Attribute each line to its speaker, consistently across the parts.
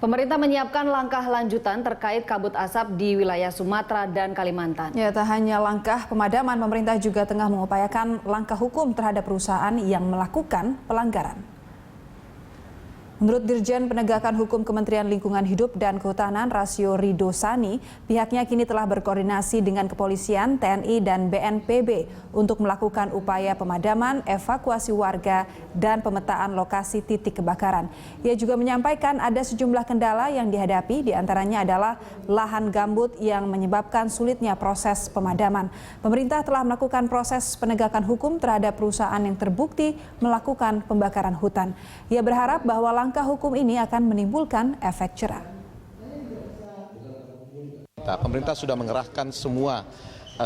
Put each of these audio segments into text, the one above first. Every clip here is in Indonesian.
Speaker 1: Pemerintah menyiapkan langkah lanjutan terkait kabut asap di wilayah Sumatera dan Kalimantan.
Speaker 2: Ya, tak hanya langkah pemadaman, pemerintah juga tengah mengupayakan langkah hukum terhadap perusahaan yang melakukan pelanggaran. Menurut Dirjen Penegakan Hukum Kementerian Lingkungan Hidup dan Kehutanan Rasio Ridosani, pihaknya kini telah berkoordinasi dengan kepolisian, TNI, dan BNPB untuk melakukan upaya pemadaman, evakuasi warga, dan pemetaan lokasi titik kebakaran. Ia juga menyampaikan ada sejumlah kendala yang dihadapi, diantaranya adalah lahan gambut yang menyebabkan sulitnya proses pemadaman. Pemerintah telah melakukan proses penegakan hukum terhadap perusahaan yang terbukti melakukan pembakaran hutan. Ia berharap bahwa langkah hukum ini akan menimbulkan efek jerah.
Speaker 3: Pemerintah sudah mengerahkan semua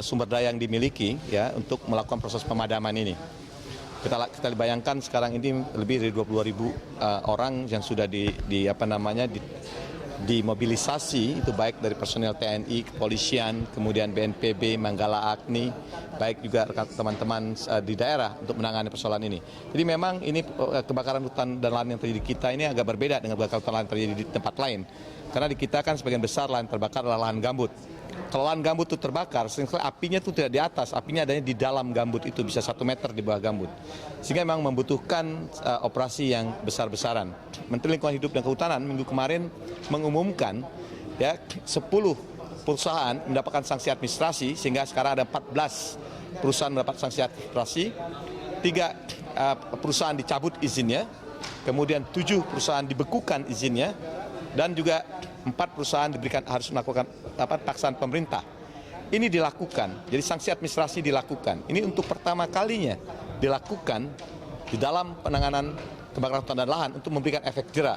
Speaker 3: sumber daya yang dimiliki ya untuk melakukan proses pemadaman ini. Kita bayangkan sekarang ini lebih dari 22.000 orang yang sudah dimobilisasi, itu baik dari personel TNI, kepolisian, kemudian BNPB, Manggala Agni, baik juga teman-teman di daerah untuk menangani persoalan ini. Jadi memang ini kebakaran hutan dan lahan yang terjadi di kita ini agak berbeda dengan kebakaran hutan lahan yang terjadi di tempat lain. Karena di kita kan sebagian besar lahan terbakar adalah lahan gambut. Kalau lahan gambut itu terbakar, seringkali apinya itu tidak di atas, apinya adanya di dalam gambut itu, bisa 1 meter di bawah gambut. Sehingga memang membutuhkan operasi yang besar-besaran. Menteri Lingkungan Hidup dan Kehutanan minggu kemarin mengumumkan ya 10 perusahaan mendapatkan sanksi administrasi, sehingga sekarang ada 14 perusahaan mendapat sanksi administrasi, 3 perusahaan dicabut izinnya, kemudian 7 perusahaan dibekukan izinnya, dan juga 4 perusahaan harus melakukan paksaan pemerintah. Ini dilakukan, jadi sanksi administrasi dilakukan. Ini untuk pertama kalinya dilakukan di dalam penanganan kebakaran hutan dan lahan untuk memberikan efek jerah.